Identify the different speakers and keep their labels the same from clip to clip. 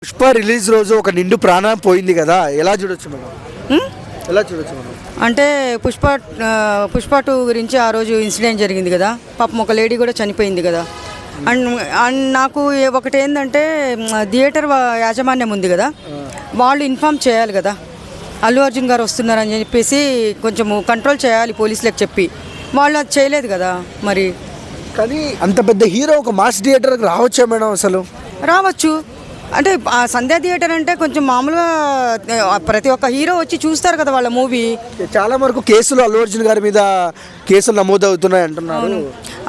Speaker 1: Pushpa release రోజు ఒక నిండు ప్రాణం పోయింది కదా, ఎలా చూడొచ్చు మేడం? ఎలా చూడొచ్చు మేడం?
Speaker 2: అంటే పుష్ప 2 గురించి ఆ రోజు ఇన్సిడెంట్ జరిగింది కదా, పాపం ఒక లేడీ కూడా చనిపోయింది కదా. అండ్ నాకు ఒకటి ఏంటంటే థియేటర్ యాజమాన్యం ఉంది కదా, వాళ్ళు ఇన్ఫామ్ చేయాలి కదా అల్లు అర్జున్ గారు వస్తున్నారని చెప్పేసి కొంచెము కంట్రోల్ చేయాలి పోలీసులకు చెప్పి. వాళ్ళు అది చేయలేదు కదా. మరి
Speaker 1: కానీ అంత పెద్ద హీరో ఒక మాస్ థియేటర్కి రావచ్చా మేడం? అసలు
Speaker 2: రావచ్చు. అంటే ఆ సంధ్యా థియేటర్ అంటే కొంచెం మామూలుగా ప్రతి ఒక్క హీరో వచ్చి చూస్తారు కదా వాళ్ళ మూవీ.
Speaker 1: చాలా వరకు కేసులు అల్లు అర్జున్ గారి మీద కేసులు నమోదవుతున్నాయి అంటున్నారు.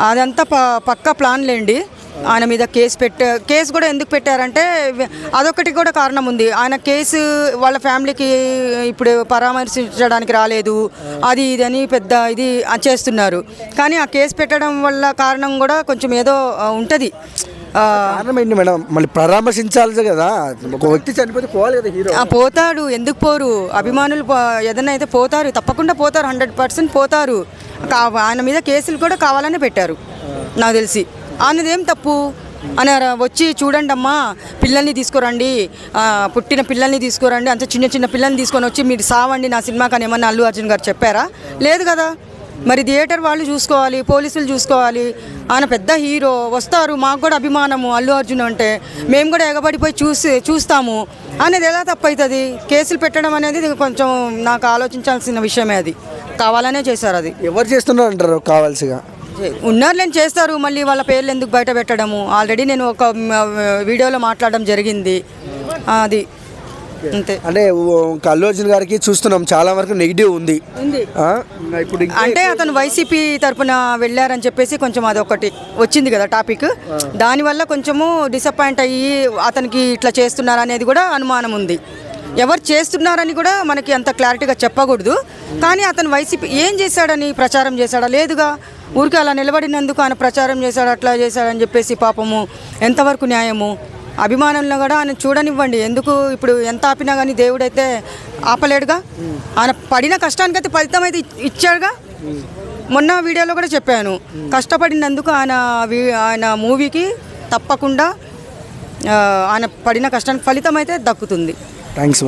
Speaker 2: అదంతా పక్కా ప్లాన్ లేండి. ఆయన మీద కేసు కూడా ఎందుకు పెట్టారంటే అదొకటి కూడా కారణం ఉంది. ఆయన కేసు వాళ్ళ ఫ్యామిలీకి ఇప్పుడు పరామర్శించడానికి రాలేదు, అది ఇది అని పెద్ద ఇది చేస్తున్నారు. కానీ ఆ కేసు పెట్టడం వల్ల కారణం కూడా కొంచెం ఏదో ఉంటుంది.
Speaker 1: కారణం ఏంటి మేడం? మళ్ళీ పరామర్శించాలి కదా, ఒక వ్యక్తి చనిపోతే పోవాలి కదా హీరో.
Speaker 2: పోతాడు, ఎందుకు పోరు? అభిమానులు ఏదైనా అయితే పోతారు, తప్పకుండా పోతారు, 100% పోతారు. ఆయన మీద కేసులు కూడా కావాలనే పెట్టారు నాకు తెలిసి. ఆయనదేం తప్పు అని వచ్చి చూడండి అమ్మా, పిల్లల్ని తీసుకురండి, పుట్టిన పిల్లల్ని తీసుకురండి, అంత చిన్న చిన్న పిల్లల్ని తీసుకొని వచ్చి మీరు సావండి నా సినిమాకి అని ఏమన్నా అల్లు అర్జున్ గారు చెప్పారా? లేదు కదా. మరి థియేటర్ వాళ్ళు చూసుకోవాలి, పోలీసులు చూసుకోవాలి. ఆయన పెద్ద హీరో వస్తారు, మాకు కూడా అభిమానము అల్లు అర్జున్ అంటే, మేము కూడా ఎగబడిపోయి చూస్తాము అనేది ఎలా తప్పవుతుంది? కేసులు పెట్టడం అనేది కొంచెం నాకు ఆలోచించాల్సిన విషయమే. అది కావాలనే చేశారు. అది
Speaker 1: ఎవరు చేస్తున్నారు అంటారు? కావాల్సిగా
Speaker 2: ఉన్నారులేని చేస్తారు. మళ్ళీ వాళ్ళ పేర్లు ఎందుకు బయట పెట్టడము? ఆల్రెడీ నేను ఒక వీడియోలో మాట్లాడడం జరిగింది. అది అంతే.
Speaker 1: అంటే అల్లు అర్జున్ గారికి చూస్తున్నాం చాలా వరకు నెగిటివ్ ఉంది.
Speaker 2: ఇప్పుడు అంటే అతను వైసీపీ తరఫున వెళ్ళారని చెప్పేసి కొంచెం అదొకటి వచ్చింది కదా టాపిక్. దానివల్ల కొంచెము డిసప్పాయింట్ అయ్యి అతనికి ఇట్లా చేస్తున్నారు అనేది కూడా అనుమానం ఉంది. ఎవరు చేస్తున్నారని కూడా మనకి అంత క్లారిటీగా చెప్పకూడదు. కానీ అతను వైసీపీ ఏం చేశాడని ప్రచారం చేశాడా? లేదుగా. ఊరికి అలా నిలబడినందుకు ఆయన ప్రచారం చేశాడు, అట్లా చేశాడని చెప్పేసి పాపము ఎంతవరకు న్యాయము? అభిమానులను కూడా ఆయన చూడనివ్వండి. ఎందుకు ఇప్పుడు ఎంత ఆపినా కానీ దేవుడైతే ఆపలేడుగా. ఆయన పడిన కష్టానికైతే ఫలితం అయితే ఇచ్చాడుగా. మొన్న వీడియోలో కూడా చెప్పాను, కష్టపడినందుకు ఆయన మూవీకి తప్పకుండా ఆయన పడిన కష్టానికి ఫలితం అయితే దక్కుతుంది.
Speaker 1: థ్యాంక్స్.